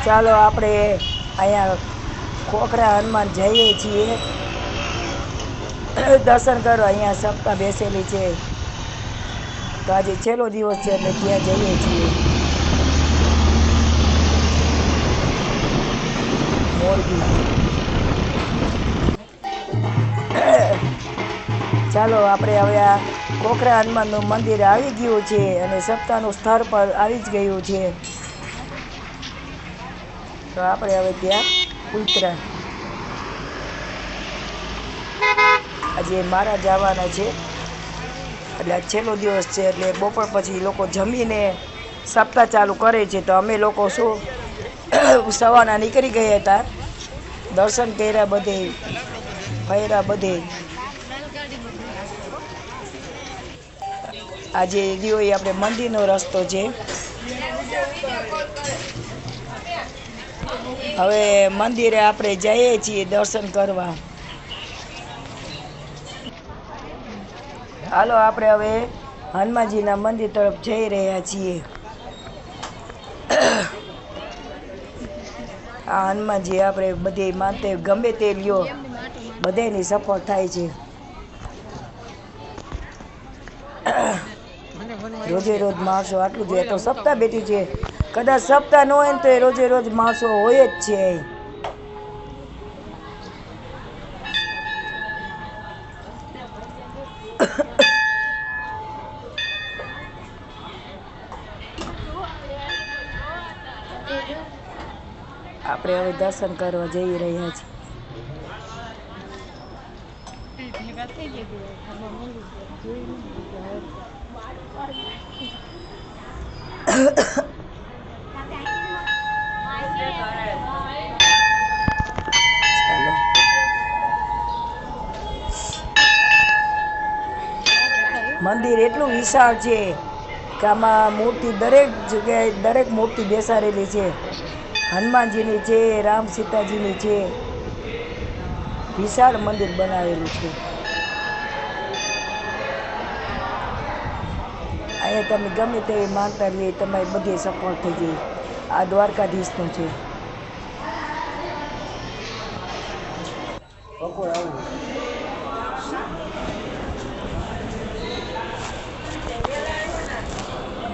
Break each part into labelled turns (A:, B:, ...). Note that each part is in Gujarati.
A: ચાલો આપણે અહીંયા ખોખરા હનુમાન જઈએ છીએ દર્શન કરવા। અહીંયા સપ્તાહ બેસેલી છે તો આજે છેલ્લો દિવસ છે એટલે ત્યાં જઈએ છીએ મોરબી। ચાલો આપણે હવે આ ખોખરા હનુમાનનું મંદિર આવી ગયું છે અને સપ્તાહનું સ્થળ પર આવી જ ગયું છે તો આપણે હવે ત્યાં ઉતરા। આજે મારા જવાના છે એટલે આ છેલ્લો દિવસ છે એટલે બપોર પછી લોકો જમીને સપ્તાહ ચાલુ કરે છે તો અમે લોકો શું સવારના નીકળી ગયા હતા દર્શન કર્યા બધે ફર્યા બધે। આજે રહ્યો એ આપણે મંદિરનો રસ્તો છે। હવે મંદિરે આપણે જઈએ છીએ દર્શન કરવા। હાલો આપણે હવે હનુમાનજીના મંદિર તરફ જઈ રહ્યા છીએ। આ હનુમાનજી આપણે બધી માનતે ગમે તે લ્યો બધાની સફળ થાય છે। રોજે રોજ માણસો આટલું જોઈએ તો સપ્તાહ બેઠી છે કદાચ સપ્તાહ ન હોય ને તો એ રોજે રોજ માણસો હોય જ છે। આપણે હવે દર્શન કરવા જઈ રહ્યા છીએ। મંદિર એટલું વિશાળ છે કે આમાં મૂર્તિ દરેક જગ્યાએ દરેક મૂર્તિ બેસાડેલી છે। હનુમાનજીની છે, રામ સીતાજીની છે, વિશાળ મંદિર બનાવેલું છે। અહીંયા તમે ગમે તેવી માનતા લે તમારી બધી સફળ થઈ જાય। આ દ્વારકાધીશનું છે।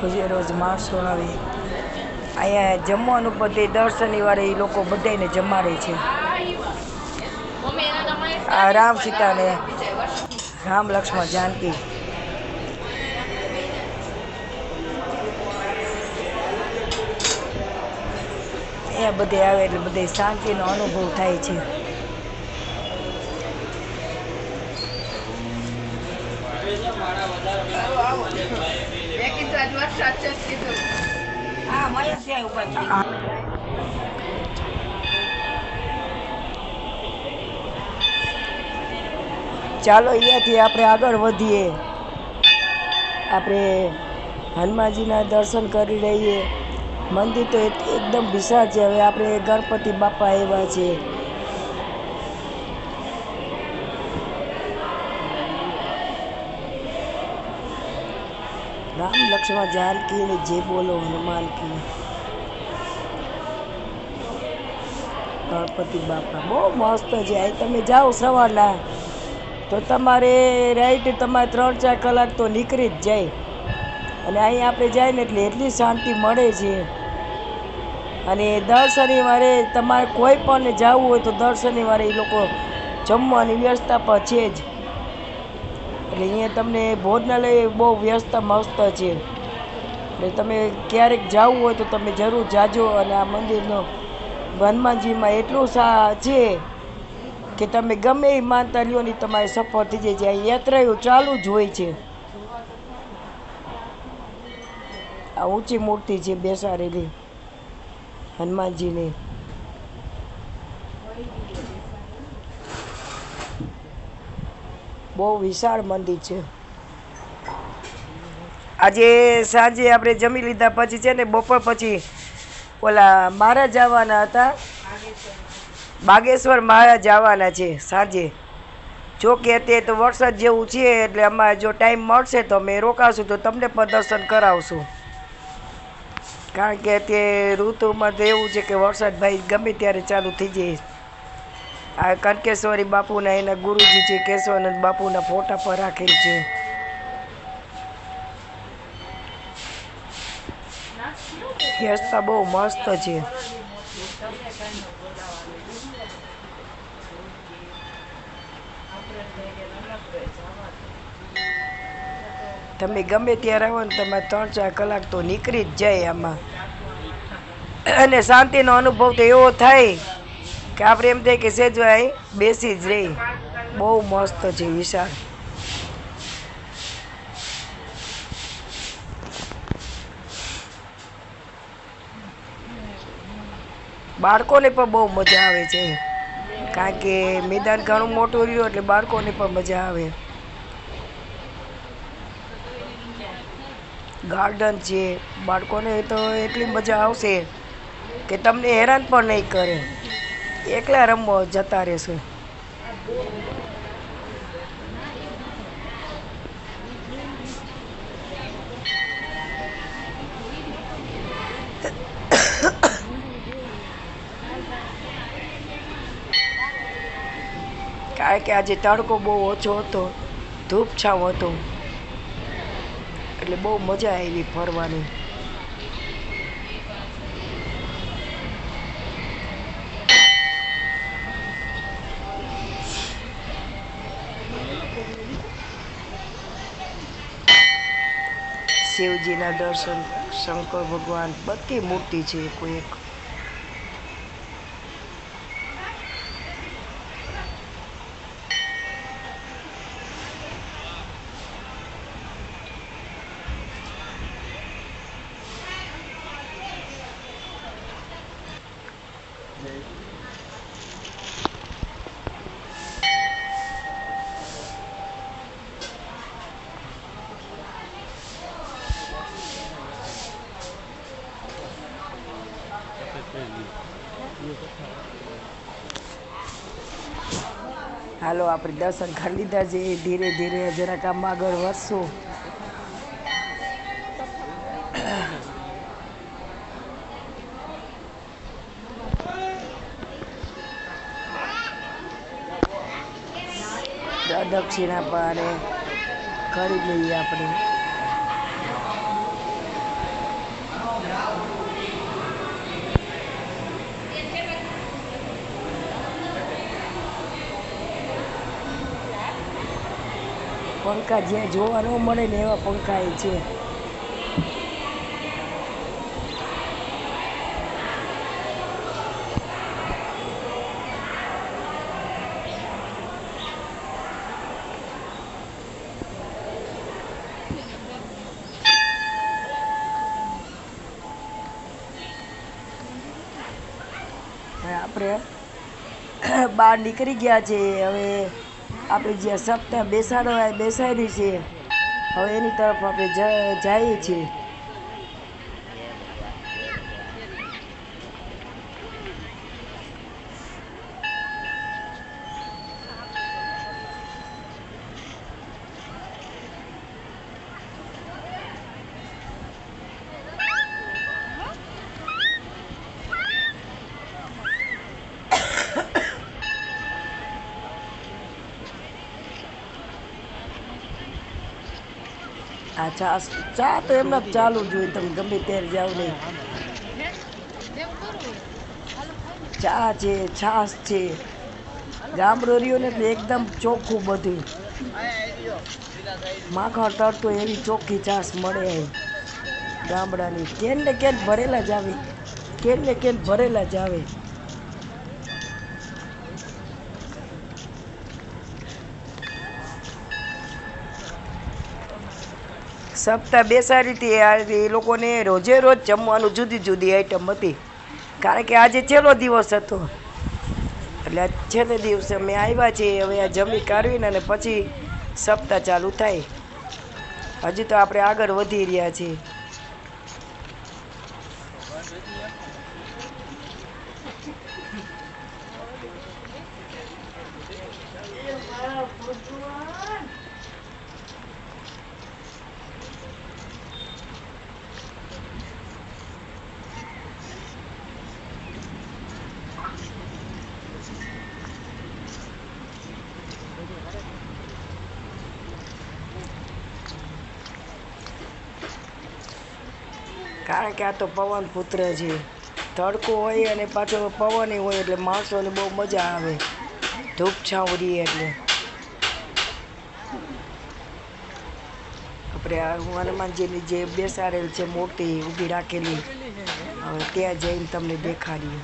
A: રોજે રોજ માણસો આવે અહીંયા જમવાનું બધે દર શનિવારે એ લોકો બધાને જમાડે છે। આ રામ સીતાને રામ લક્ષ્મણ જાનકી અહીંયા બધે આવે એટલે બધે શાંતિનો અનુભવ થાય છે। ચાલો અહીંયાથી આપણે આગળ વધીએ। આપણે હનુમાનજીના દર્શન કરી લઈએ। મંદિર તો એકદમ વિશાળ છે। હવે આપણે ગણપતિ બાપા આવ્યા છે। રામ લક્ષ્મણ જાનકી ને જય બોલો હનુમાન કી। ગણપતિ બાપા બહુ મસ્ત છે। અહીં તમે જાઓ સવારના તો તમારે રાઈટ તમારે 3-4 કલાક તો નીકળી જ જાય અને અહીં આપણે જાય ને એટલે એટલી શાંતિ મળે છે। અને દર શનિવારે તમારે કોઈ પણ જવું હોય તો દર શનિવારે એ લોકો જમવાની વ્યવસ્થા પણ છે જ એટલે અહીંયા તમને ભોજનાલય બહુ વ્યવસ્થા મસ્ત છે। એટલે તમે ક્યારેક જવું હોય તો તમે જરૂર જાજો। અને આ મંદિરનો હનુમાનજીમાં એટલું છે કે તમે ગમે એ માનતા લ્યો ને તમારે સફળ થઈ જાય છે। આ યાત્રાઓ ચાલુ જ હોય છે। આ ઊંચી મૂર્તિ છે બેસાડેલી હનુમાનજીની। બહુ વિશાળ મંદિર છે। આજે સાંજે આપણે જમી લીધા પછી છે ને બપોર પછી ઓલા મારા જવાના હતા બાગેશ્વર મારા જવાના છે સાંજે। જો કે અત્યારે તો વરસાદ જેવું છે એટલે અમારે જો ટાઈમ મળશે તો અમે રોકાશું તો તમને પણ દર્શન કરાવશું। કારણ કે તે ઋતુમાં તો એવું છે કે વરસાદ ભાઈ ગમે ત્યારે ચાલુ થઈ જાય. આ કનકેશ્વરી બાપુના એના ગુરુજી છે કેશવાનંદ બાપુના ફોટા પર રાખેલ છે. રસ્તા બહુ મસ્ત છે. તમે ગમે ત્યારે આવો ને તમારે 3-4 કલાક તો નીકળી જ જાય આમાં. અને શાંતિનો અનુભવ તો એવો થાય કે આપણે એમ થાય કે સેજવાય બેસી જ રહી. બહુ મસ્ત છે વિશાળ. બાળકોને પણ બહુ મજા આવે છે કારણ કે મેદાન ઘણું મોટું રહ્યું એટલે બાળકોને પણ મજા આવે. ગાર્ડન છે, બાળકોને તો એટલી મજા આવશે કે તમને હેરાન પણ નહીં કરે. એકલા રમવા જતા રહેશો. કારણ કે આજે તડકો બહુ ઓછો હતો, ધૂપ છાંવ હતો એટલે બહુ મજા આવી ફરવાની. શિવજીના દર્શન, શંકર ભગવાન, બધી મૂર્તિ છે કોઈ એક. હાલો આપણે દર્શન કરી લીધા છે. ધીરે ધીરે જરાક આમ આગળ વધશું. દક્ષિણા પારે કરી લઈએ આપણે. પંખા જ્યાં જોવા ન મળે ને એવા પંખા એ છે. આપણે બહાર નીકળી ગયા છે. હવે આપણે જ્યાં સપ્તાહ બેસાડી છે હવે એની તરફ આપણે જઈએ છીએ. આ ચા તો એમને ચાલુ જ હોય, તમે ગમે ત્યારે જાઓ નહીં. ચા છે, છાશ છે, ગામડો રહ્યો ને એટલે એકદમ ચોખ્ખું બધું. માખણ તરતો એવી ચોખ્ખી છાશ મળે ગામડાની. કેન ને કેન ભરેલા જ આવે, કેન ને કેન ભરેલા જ આવે. સપ્તાહ બેસાડી હતી એ લોકોને રોજે રોજ જમવાનું જુદી જુદી આઈટમ હતી. કારણ કે આજે છેલ્લો દિવસ હતો એટલે છેલ્લે દિવસે અમે આવ્યા છીએ. હવે આ જમી કાઢવીને અને પછી સપ્તાહ ચાલુ થાય. હજી તો આપણે આગળ વધી રહ્યા છીએ. કારણ કે આ તો પવન પુત્ર છે. તડકો હોય અને પાછો પવન હોય એટલે માણસોને બહુ મજા આવે. ધૂપ છાંવરી એટલે આપણે આ હનુમાનજીની જે બેસાડેલ છે મૂર્તિ ઊભી રાખેલી, હવે ત્યાં જઈને તમને દેખાડીએ.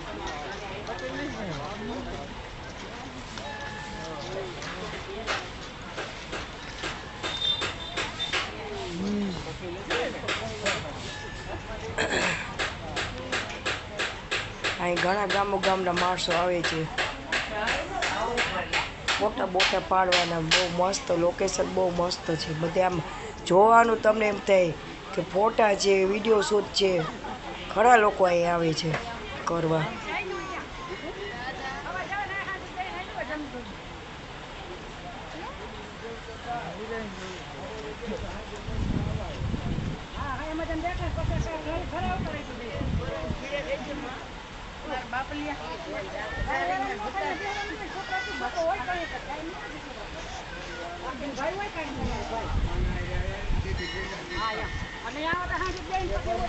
A: અહીં ઘણા ગામના માણસો આવે છે. ફોટા બોટા પાડવાના બહુ મસ્ત લોકેશન, બહુ મસ્ત છે. બધે આમ જોવાનું તમને એમ થાય કે ફોટા છે, વિડીયો શૂટ છે. ઘણા લોકો અહીં આવે છે કરવા.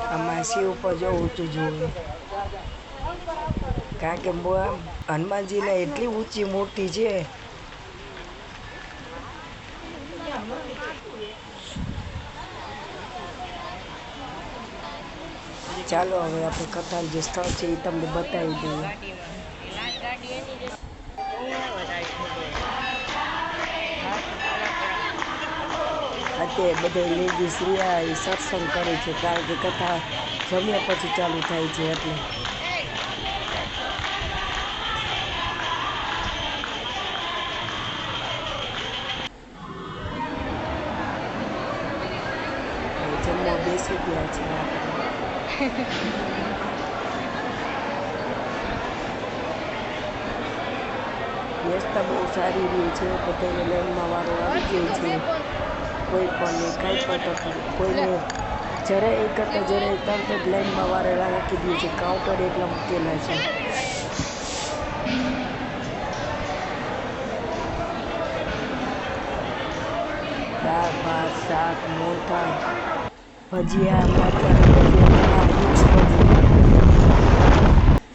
A: આમાં શિવ ઉપર જો ઊંચું જોવું, કારણ કે હનુમાનજીને એટલી ઊંચી મૂર્તિ છે. ચાલો હવે આપણે કથાનું જે સ્થળ છે એ તમને બતાવી દઈએ. અત્યારે બધા લેડીઝ રહ્યા એ સત્સંગ કરે છે, કારણ કે કથા જમ્યા પછી ચાલુ થાય છે એટલે. જમવા બેસી ગયા છે આપણે. વ્યવસ્થા બહુ સારી રહી છે. બધાને લાઈનમાં વારો આવી ગયો છે. કોઈ પણ કાંઈ પણ તકલીફ, કોઈને જરાય એક કરતાં જરાય તરત જ લાઈનમાં વારે રાખી દે છે. કાઉન્ટર એટલા મૂકેલા છે. દાળ ભાત શાક મોઠા ભજીયા, અત્યારે ભજીયા